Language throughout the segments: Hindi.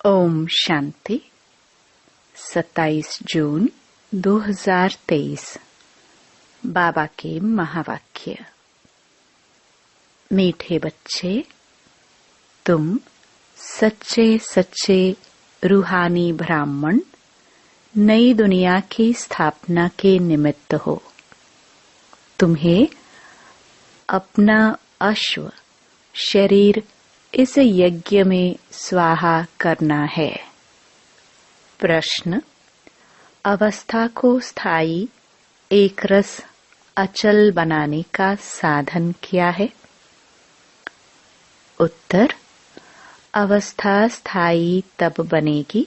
ओम शांति। 27 जून 2023। बाबा के महावाक्य। मीठे बच्चे, तुम सच्चे सच्चे रूहानी ब्राह्मण नई दुनिया की स्थापना के निमित्त हो। तुम्हें अपना अश्व शरीर इस यज्ञ में स्वाहा करना है। प्रश्न: अवस्था को स्थायी एक रस अचल बनाने का साधन क्या है? उत्तर: अवस्था स्थायी तब बनेगी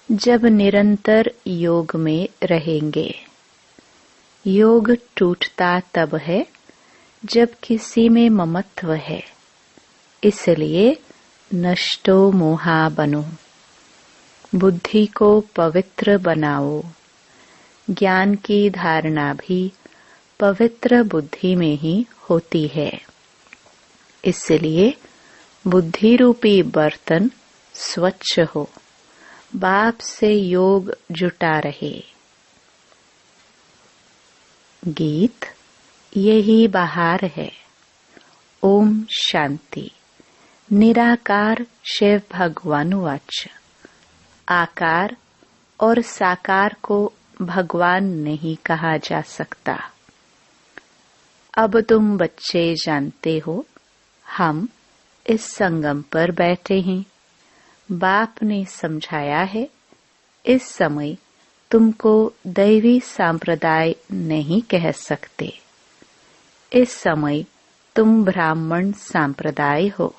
जब निरंतर योग में रहेंगे। योग टूटता तब है जब किसी में ममत्व है। इसलिए नष्टो मोहा बनो, बुद्धि को पवित्र बनाओ। ज्ञान की धारणा भी पवित्र बुद्धि में ही होती है। इसलिए बुद्धि रूपी बर्तन स्वच्छ हो, बाप से योग जुटा रहे। गीत यही बहार है। ओम शांति। निराकार शिव भगवान वाच। आकार और साकार को भगवान नहीं कहा जा सकता। अब तुम बच्चे जानते हो, हम इस संगम पर बैठे हैं। बाप ने समझाया है, इस समय तुमको दैवी संप्रदाय नहीं कह सकते। इस समय तुम ब्राह्मण संप्रदाय हो।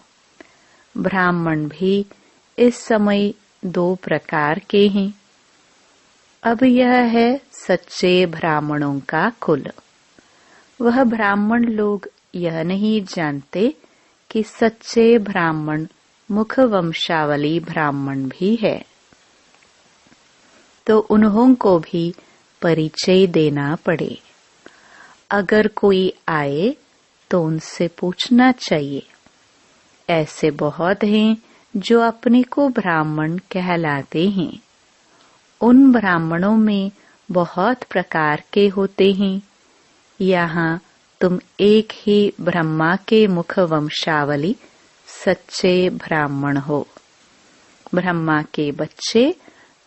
ब्राह्मण भी इस समय 2 प्रकार के हैं। अब यह है सच्चे ब्राह्मणों का कुल। वह ब्राह्मण लोग यह नहीं जानते कि सच्चे ब्राह्मण मुख वंशावली ब्राह्मण भी है, तो उन्हों को भी परिचय देना पड़े। अगर कोई आए तो उनसे पूछना चाहिए। ऐसे बहुत हैं जो अपने को ब्राह्मण कहलाते हैं। उन ब्राह्मणों में बहुत प्रकार के होते हैं। यहाँ तुम एक ही ब्रह्मा के मुख वंशावली सच्चे ब्राह्मण हो। ब्रह्मा के बच्चे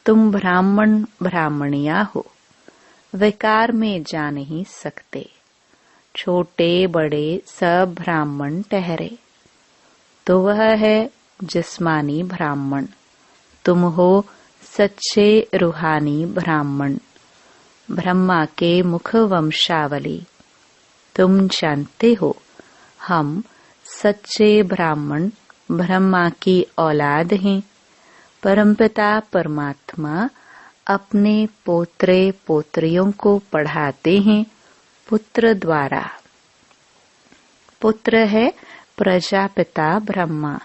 तुम ब्राह्मण ब्राह्मणिया हो। विकार में जा नहीं सकते। छोटे बड़े सब ब्राह्मण ठहरे, तो वह है जिस्मानी ब्राह्मण। तुम हो सच्चे रूहानी ब्राह्मण, ब्रह्मा के मुख वंशावली। तुम जानते हो, हम सच्चे ब्राह्मण ब्रह्मा की औलाद हैं। परमपिता परमात्मा अपने पोत्रे पोत्रियों को पढ़ाते हैं पुत्र द्वारा। पुत्र है प्रजापिता ब्रह्मा।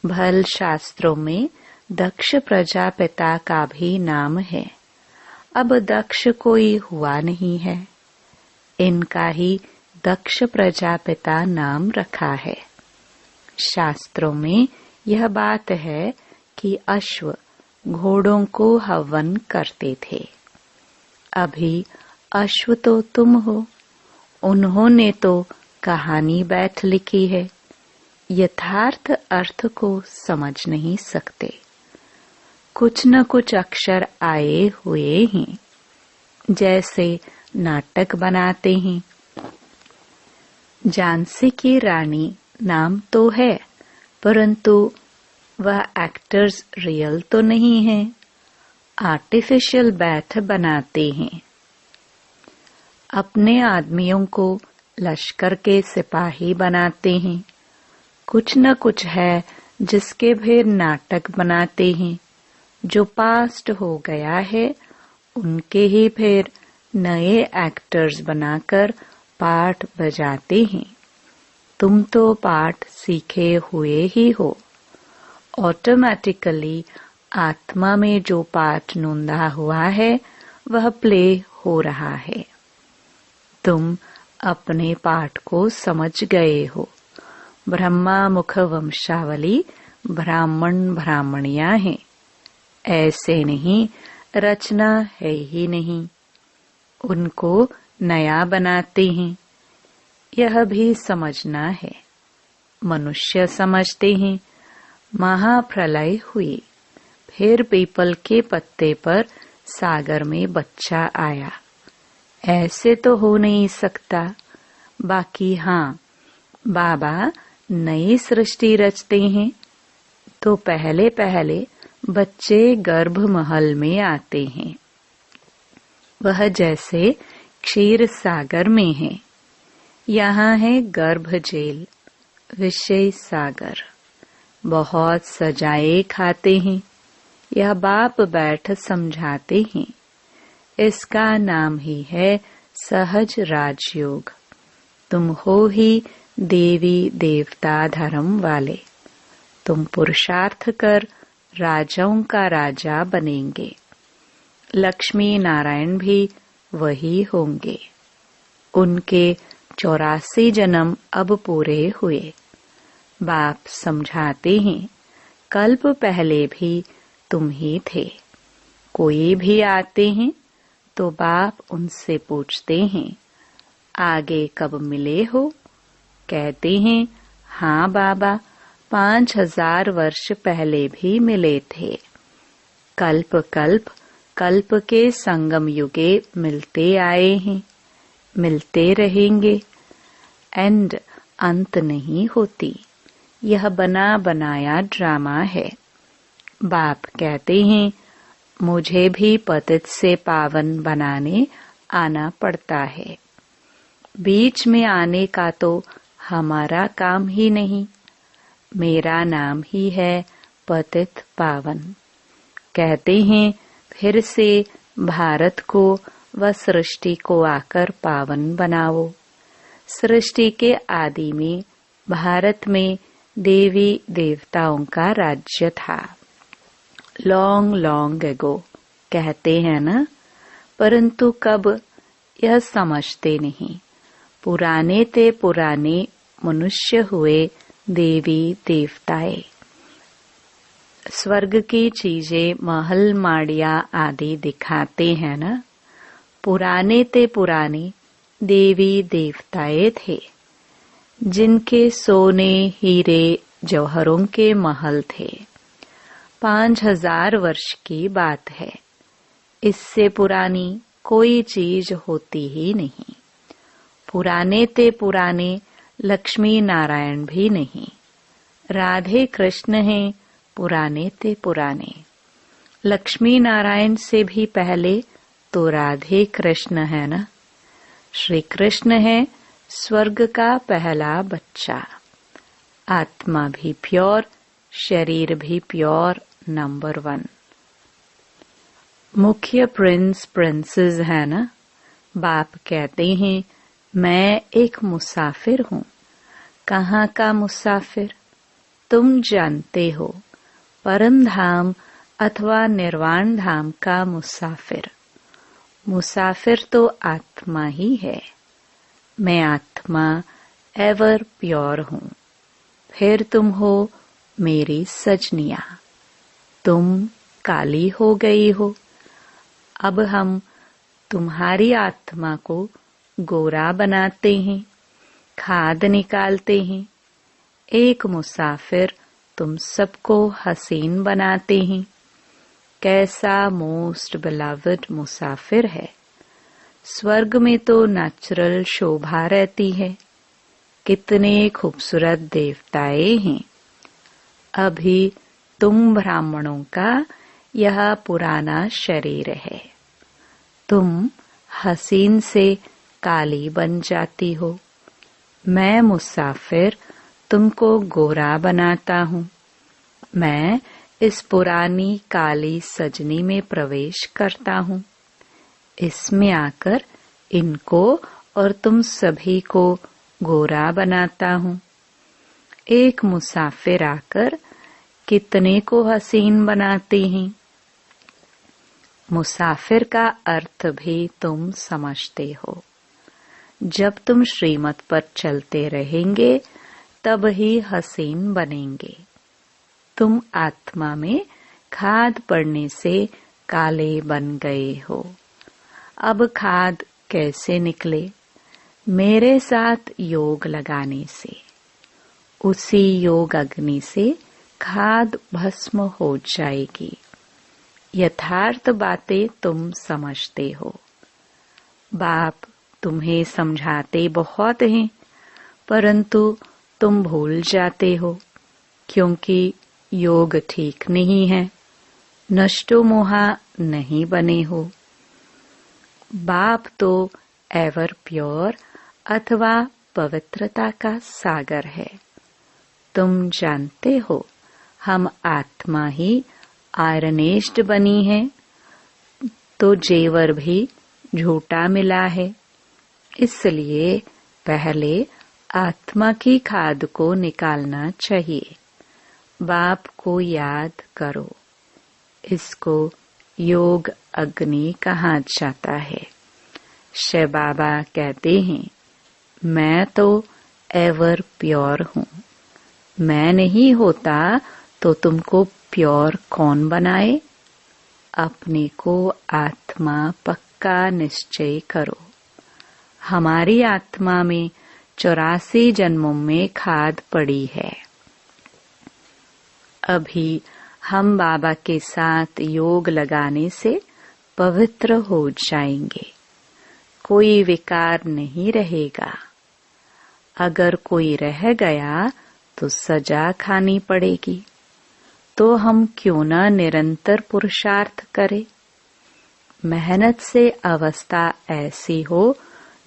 भल शास्त्रों में दक्ष प्रजापिता का भी नाम है। अब दक्ष कोई हुआ नहीं है, इनका ही दक्ष प्रजापिता नाम रखा है। शास्त्रों में यह बात है कि अश्व घोड़ों को हवन करते थे। अभी अश्व तो तुम हो। उन्होंने तो कहानी बैठ लिखी है, यथार्थ अर्थ को समझ नहीं सकते। कुछ न कुछ अक्षर आए हुए हैं, जैसे नाटक बनाते हैं। झांसी की रानी नाम तो है, परंतु वह एक्टर्स रियल तो नहीं है, आर्टिफिशियल बैथ बनाते हैं। अपने आदमियों को लश्कर के सिपाही बनाते हैं। कुछ न कुछ है जिसके फिर नाटक बनाते हैं। जो पास्ट हो गया है उनके ही फिर नए एक्टर्स बनाकर पाठ बजाते हैं। तुम तो पाठ सीखे हुए ही हो। ऑटोमेटिकली आत्मा में जो पाठ नोंदा हुआ है वह प्ले हो रहा है। तुम अपने पाठ को समझ गए हो। ब्रह्मा मुख वंशावली ब्राह्मण ब्राह्मणियां हैं, ऐसे नहीं, रचना है ही नहीं, उनको नया बनाते हैं। यह भी समझना है। मनुष्य समझते हैं महाप्रलय हुई, फिर पीपल के पत्ते पर सागर में बच्चा आया। ऐसे तो हो नहीं सकता। बाकी हाँ, बाबा नई सृष्टि रचते हैं तो पहले पहले बच्चे गर्भ महल में आते हैं। वह जैसे क्षीर सागर में है, यहाँ है गर्भ जेल, विषय सागर। बहुत सजाए खाते हैं, यह बाप बैठ समझाते हैं। इसका नाम ही है सहज राजयोग। तुम हो ही देवी देवता धर्म वाले। तुम पुरुषार्थ कर राजाओं का राजा बनेंगे। लक्ष्मी नारायण भी वही होंगे। उनके 84 जन्म अब पूरे हुए। बाप समझाते हैं, कल्प पहले भी तुम ही थे। कोई भी आते हैं तो बाप उनसे पूछते हैं, आगे कब मिले हो? कहते हैं, हाँ बाबा, 5000 वर्ष पहले भी मिले थे। कल्प कल्प कल्प के संगम युगे मिलते आए हैं, मिलते रहेंगे। एंड अंत नहीं होती। यह बना बनाया ड्रामा है। बाप कहते हैं, मुझे भी पतित से पावन बनाने आना पड़ता है। बीच में आने का तो हमारा काम ही नहीं। मेरा नाम ही है पतित पावन। कहते हैं, फिर से भारत को व सृष्टि को आकर पावन बनाओ। सृष्टि के आदि में भारत में देवी देवताओं का राज्य था। लॉन्ग लॉन्ग एगो कहते हैं ना, परंतु कब यह समझते नहीं। पुराने ते पुराने मनुष्य हुए देवी देवताएं। स्वर्ग की चीजें महल माड़िया आदि दिखाते हैं ना, पुराने ते पुराने देवी देवताएं थे, जिनके सोने हीरे जौहरों के महल थे। 5000 वर्ष की बात है। इससे पुरानी कोई चीज होती ही नहीं। पुराने ते पुराने लक्ष्मी नारायण भी नहीं। राधे कृष्ण हैं पुराने ते पुराने। लक्ष्मी नारायण से भी पहले तो राधे कृष्ण है ना। श्री कृष्ण है स्वर्ग का पहला बच्चा। आत्मा भी प्योर, शरीर भी प्योर, नंबर 1। मुख्य प्रिंस प्रिंसेस है ना। बाप कहते हैं, मैं एक मुसाफिर हूँ। कहाँ का मुसाफिर? तुम जानते हो, परम धाम अथवा निर्वाण धाम का मुसाफिर। मुसाफिर तो आत्मा ही है। मैं आत्मा एवर प्योर हूँ। फिर तुम हो मेरी सजनिया। तुम काली हो गई हो। अब हम तुम्हारी आत्मा को गोरा बनाते हैं, खाद निकालते हैं। एक मुसाफिर तुम सबको हसीन बनाते हैं। कैसा मोस्ट बिलवड मुसाफिर है। स्वर्ग में तो नेचुरल शोभा रहती है। कितने खूबसूरत देवताएं हैं। अभी तुम ब्राह्मणों का यह पुराना शरीर है। तुम हसीन से काली बन जाती हो। मैं मुसाफिर तुमको गोरा बनाता हूँ। मैं इस पुरानी काली सजनी में प्रवेश करता हूँ। इसमें आकर इनको और तुम सभी को गोरा बनाता हूँ। एक मुसाफिर आकर कितने को हसीन बनाते हैं। मुसाफिर का अर्थ भी तुम समझते हो। जब तुम श्रीमत पर चलते रहेंगे तब ही हसीन बनेंगे। तुम आत्मा में खाद पड़ने से काले बन गए हो। अब खाद कैसे निकले? मेरे साथ योग लगाने से। उसी योग अग्नि से खाद भस्म हो जाएगी। यथार्थ बातें तुम समझते हो। बाप तुम्हें समझाते बहुत हैं, परंतु तुम भूल जाते हो, क्योंकि योग ठीक नहीं है, नष्टो मोहा नहीं बने हो। बाप तो एवर प्योर अथवा पवित्रता का सागर है। तुम जानते हो हम आत्मा ही आयरनेस्ड बनी है, तो जेवर भी झूठा मिला है। इसलिए पहले आत्मा की खाद को निकालना चाहिए। बाप को याद करो। इसको योग अग्नि कहा जाता है। शिव बाबा कहते हैं, मैं तो एवर प्योर हूँ। मैं नहीं होता तो तुमको प्योर कौन बनाए? अपने को आत्मा पक्का निश्चय करो। हमारी आत्मा में 84 जन्मों में खाद पड़ी है। अभी हम बाबा के साथ योग लगाने से पवित्र हो जाएंगे। कोई विकार नहीं रहेगा। अगर कोई रह गया तो सजा खानी पड़ेगी। तो हम क्यों न निरंतर पुरुषार्थ करें? मेहनत से अवस्था ऐसी हो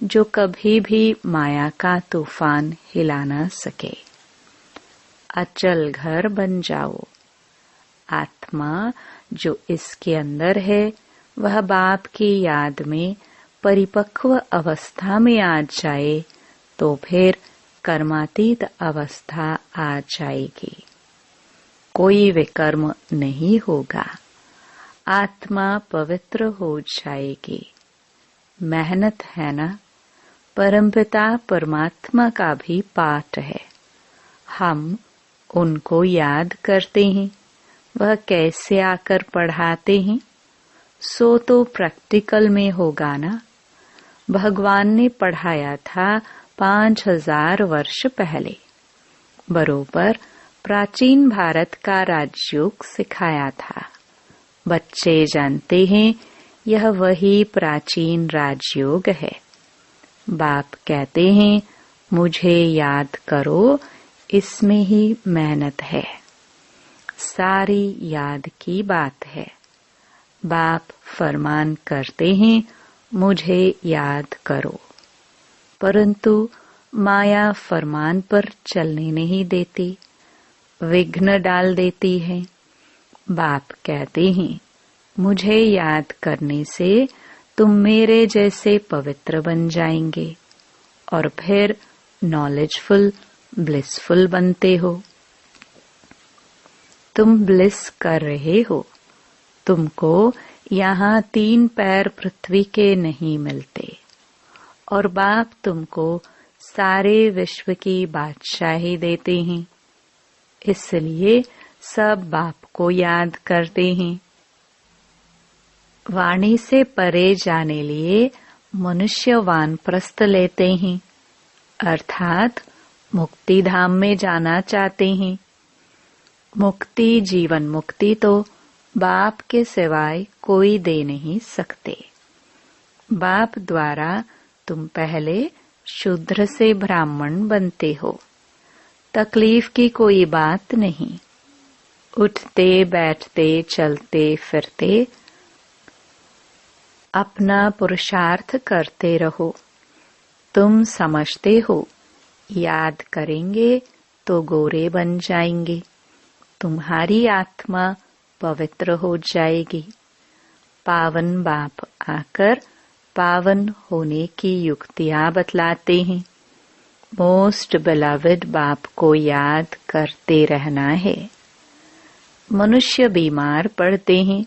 जो कभी भी माया का तूफान हिला न सके। अचल घर बन जाओ। आत्मा जो इसके अंदर है वह बाप की याद में परिपक्व अवस्था में आ जाए तो फिर कर्मातीत अवस्था आ जाएगी। कोई विकर्म नहीं होगा। आत्मा पवित्र हो जाएगी। मेहनत है ना? परमपिता परमात्मा का भी पाठ है। हम उनको याद करते हैं। वह कैसे आकर पढ़ाते हैं? सो तो प्रैक्टिकल में होगा ना। भगवान ने पढ़ाया था 5000 वर्ष पहले। बरोबर प्राचीन भारत का राजयोग सिखाया था। बच्चे जानते हैं यह वही प्राचीन राजयोग है। बाप कहते हैं मुझे याद करो, इसमें ही मेहनत है। सारी याद की बात है। बाप फरमान करते हैं मुझे याद करो, परंतु माया फरमान पर चलने नहीं देती, विघ्न डाल देती है। बाप कहते हैं मुझे याद करने से तुम मेरे जैसे पवित्र बन जाएंगे और फिर नॉलेजफुल ब्लिसफुल बनते हो। तुम ब्लिस कर रहे हो। तुमको यहाँ 3 पैर पृथ्वी के नहीं मिलते और बाप तुमको सारे विश्व की बादशाही देते हैं। इसलिए सब बाप को याद करते हैं। वाणी से परे जाने लिए मनुष्य वानप्रस्थ लेते हैं, अर्थात मुक्ति धाम में जाना चाहते हैं। मुक्ति जीवन मुक्ति तो बाप के सिवाय कोई दे नहीं सकते। बाप द्वारा तुम पहले शूद्र से ब्राह्मण बनते हो। तकलीफ की कोई बात नहीं। उठते बैठते चलते फिरते अपना पुरुषार्थ करते रहो। तुम समझते हो याद करेंगे तो गोरे बन जाएंगे। तुम्हारी आत्मा पवित्र हो जाएगी। पावन बाप आकर पावन होने की युक्तियां बतलाते हैं। मोस्ट बिलवड बाप को याद करते रहना है। मनुष्य बीमार पड़ते हैं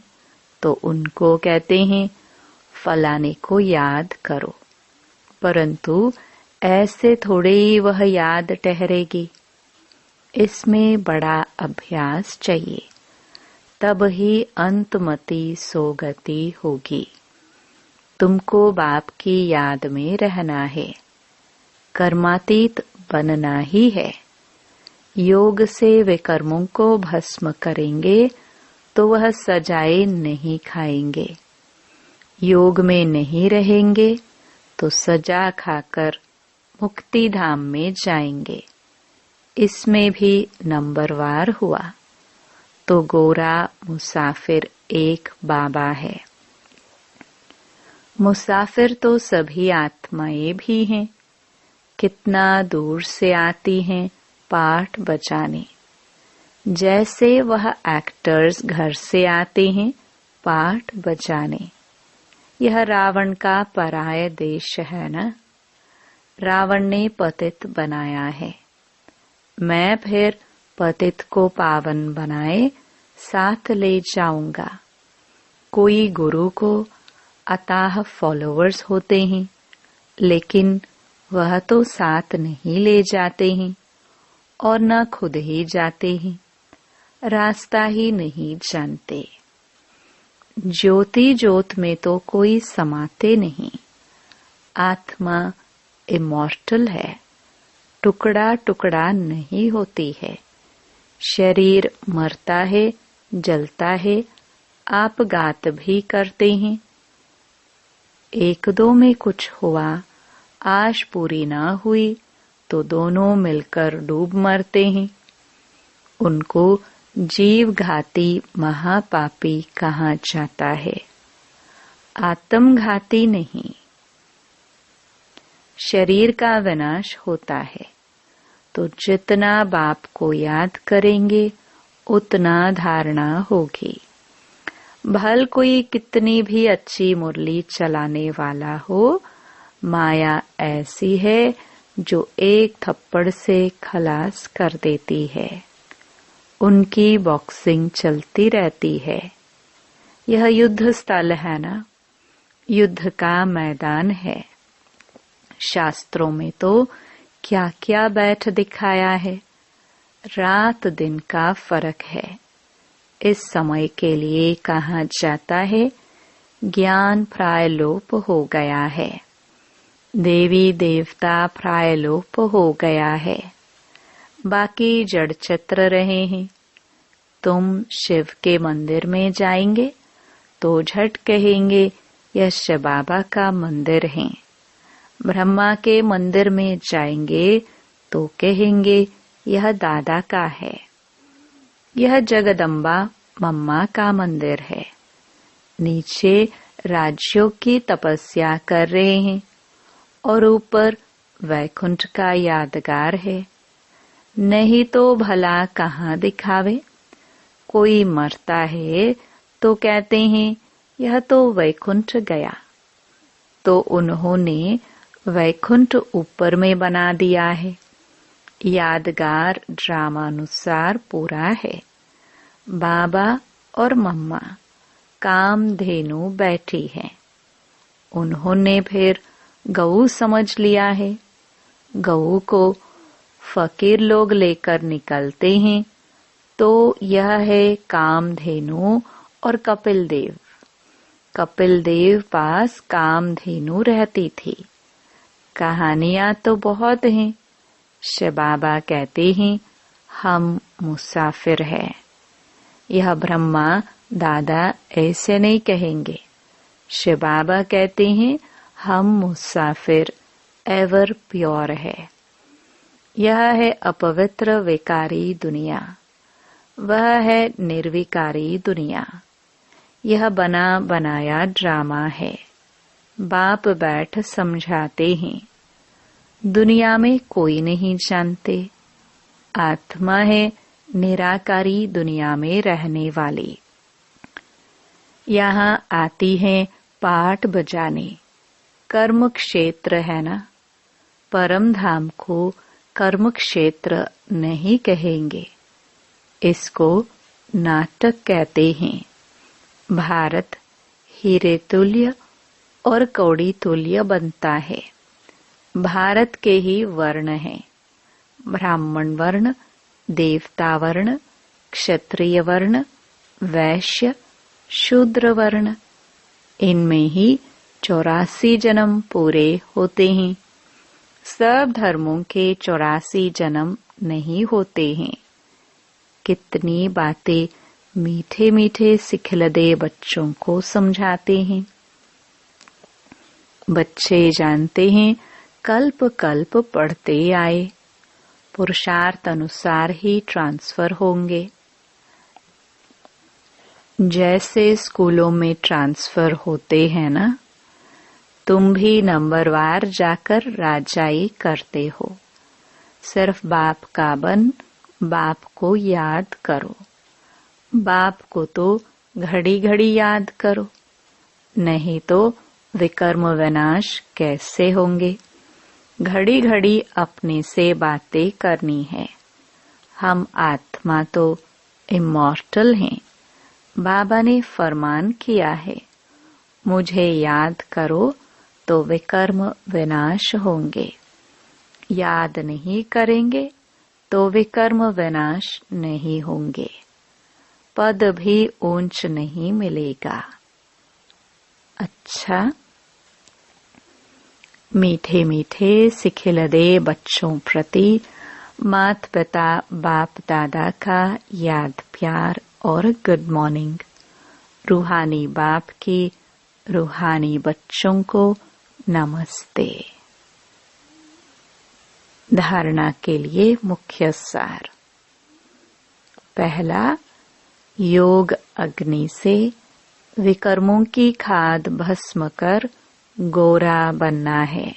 तो उनको कहते हैं फलाने को याद करो, परंतु ऐसे थोड़े ही वह याद ठहरेगी। इसमें बड़ा अभ्यास चाहिए, तब ही अंतमति सोगति होगी। तुमको बाप की याद में रहना है, कर्मातीत बनना ही है। योग से वे कर्मों को भस्म करेंगे तो वह सजाए नहीं खाएंगे। योग में नहीं रहेंगे तो सजा खाकर मुक्ति धाम में जाएंगे। इसमें भी नंबरवार हुआ तो गोरा मुसाफिर एक बाबा है। मुसाफिर तो सभी आत्माएं भी हैं। कितना दूर से आती हैं पाठ बजाने, जैसे वह एक्टर्स घर से आते हैं पाठ बजाने। यह रावण का पराय देश है ना। रावण ने पतित बनाया है, मैं फिर पतित को पावन बनाए साथ ले जाऊंगा। कोई गुरु को अताह फॉलोअर्स होते हैं, लेकिन वह तो साथ नहीं ले जाते हैं और न खुद ही जाते हैं, रास्ता ही नहीं जानते। ज्योति ज्योत में तो कोई समाते नहीं। आत्मा इमॉर्टल है, टुकड़ा टुकड़ा नहीं होती है। शरीर मरता है, जलता है, आप गात भी करते हैं। एक दो में कुछ हुआ, आश पूरी ना हुई तो दोनों मिलकर डूब मरते हैं। उनको जीव घाती महापापी कहा जाता है, आत्मघाती नहीं। शरीर का विनाश होता है तो जितना बाप को याद करेंगे उतना धारणा होगी। भल कोई कितनी भी अच्छी मुरली चलाने वाला हो, माया ऐसी है जो एक थप्पड़ से खलास कर देती है। उनकी बॉक्सिंग चलती रहती है। यह युद्ध स्थल है ना, युद्ध का मैदान है। शास्त्रों में तो क्या क्या बैठ दिखाया है। रात दिन का फर्क है। इस समय के लिए कहा जाता है ज्ञान प्रायलोप हो गया है, देवी देवता प्रायलोप हो गया है, बाकी जड़ चित्र रहे हैं। तुम शिव के मंदिर में जाएंगे तो झट कहेंगे यह शिव बाबा का मंदिर है। ब्रह्मा के मंदिर में जाएंगे तो कहेंगे यह दादा का है। यह जगदम्बा मम्मा का मंदिर है। नीचे राज्यों की तपस्या कर रहे हैं और ऊपर वैकुंठ का यादगार है। नहीं तो भला कहाँ दिखावे। कोई मरता है तो कहते हैं यह तो वैकुंठ गया, तो उन्होंने वैकुंठ ऊपर में बना दिया है। यादगार ड्रामानुसार पूरा है। बाबा और मम्मा कामधेनु बैठी है। उन्होंने फिर गऊ समझ लिया है। गऊ को फकीर लोग लेकर निकलते हैं तो यह है कामधेनु और कपिल देव। कपिल देव पास कामधेनु रहती थी। कहानियां तो बहुत हैं। शिव बाबा कहते हैं हम मुसाफिर हैं। यह ब्रह्मा दादा ऐसे नहीं कहेंगे। शिव बाबा कहते हैं हम मुसाफिर एवर प्योर है। यह है अपवित्र विकारी दुनिया, वह है निर्विकारी दुनिया। यह बना बनाया ड्रामा है। बाप बैठ समझाते हैं। दुनिया में कोई नहीं जानते। आत्मा है निराकारी दुनिया में रहने वाली। यहाँ आती है पाठ बजाने। कर्म क्षेत्र है ना। परम धाम को कर्म क्षेत्र नहीं कहेंगे, इसको नाटक कहते हैं। भारत हीरे तुल्य और कौड़ी तुल्य बनता है। भारत के ही वर्ण हैं। ब्राह्मण वर्ण देवता वर्ण, क्षत्रिय वर्ण, वैश्य, शूद्र वर्ण, इनमें ही 84 जन्म पूरे होते हैं। सब धर्मों के 84 जन्म नहीं होते हैं। कितनी बातें मीठे मीठे सिखलदे बच्चों को समझाते हैं। बच्चे जानते हैं कल्प कल्प पढ़ते आए, पुरुषार्थ अनुसार ही ट्रांसफर होंगे। जैसे स्कूलों में ट्रांसफर होते हैं ना, तुम भी नंबरवार जाकर राजाई करते हो। सिर्फ बाप का बन बाप को याद करो। बाप को तो घड़ी घड़ी याद करो, नहीं तो विकर्म विनाश कैसे होंगे। घड़ी घड़ी अपने से बातें करनी है। हम आत्मा तो इमॉर्टल हैं। बाबा ने फरमान किया है, मुझे याद करो तो विकर्म विनाश होंगे। याद नहीं करेंगे तो विकर्म विनाश नहीं होंगे। पद भी ऊंच नहीं मिलेगा। अच्छा, मीठे मीठे सिखिलदे बच्चों प्रति माता पिता बाप दादा का याद प्यार और गुड मॉर्निंग। रूहानी बाप की रूहानी बच्चों को नमस्ते। धारणा के लिए मुख्य सार। पहला, योग अग्नि से विकर्मों की खाद भस्म कर गोरा बनना है।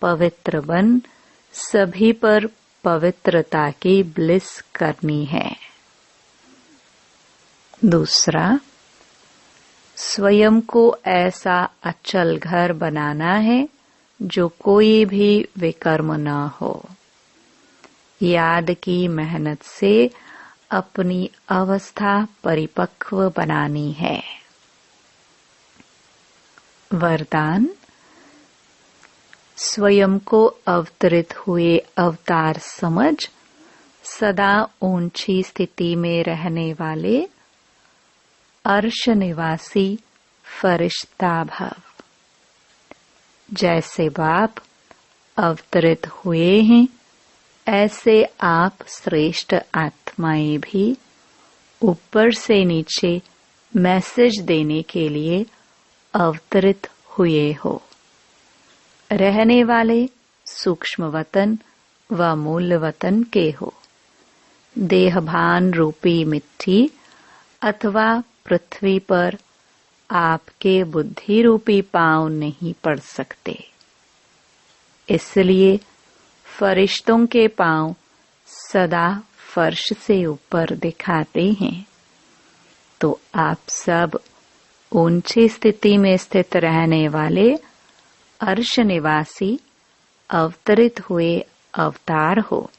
पवित्र बन सभी पर पवित्रता की ब्लिस करनी है। दूसरा, स्वयं को ऐसा अचल घर बनाना है जो कोई भी विकर्म न हो। याद की मेहनत से अपनी अवस्था परिपक्व बनानी है। वरदान, स्वयं को अवतरित हुए अवतार समझ सदा ऊंची स्थिति में रहने वाले अर्श निवासी फरिश्ता भव। जैसे बाप अवतरित हुए हैं, ऐसे आप श्रेष्ठ आत्माएं भी ऊपर से नीचे मैसेज देने के लिए अवतरित हुए हो। रहने वाले सूक्ष्म वतन व मूल वतन के हो। देहभान रूपी मिट्टी अथवा पृथ्वी पर आपके बुद्धि रूपी पांव नहीं पड़ सकते। इसलिए फरिश्तों के पांव सदा फर्श से ऊपर दिखाते हैं। तो आप सब ऊंची स्थिति में स्थित रहने वाले अर्श निवासी अवतरित हुए अवतार हो।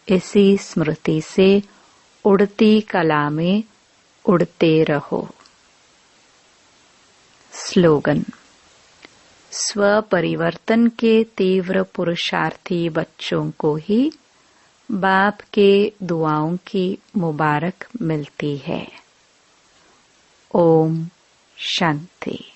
इसी स्मृति से उड़ती कला में उड़ते रहो। स्लोगन, स्व परिवर्तन के तीव्र पुरुषार्थी बच्चों को ही बाप के दुआओं की मुबारक मिलती है। ओम शांति।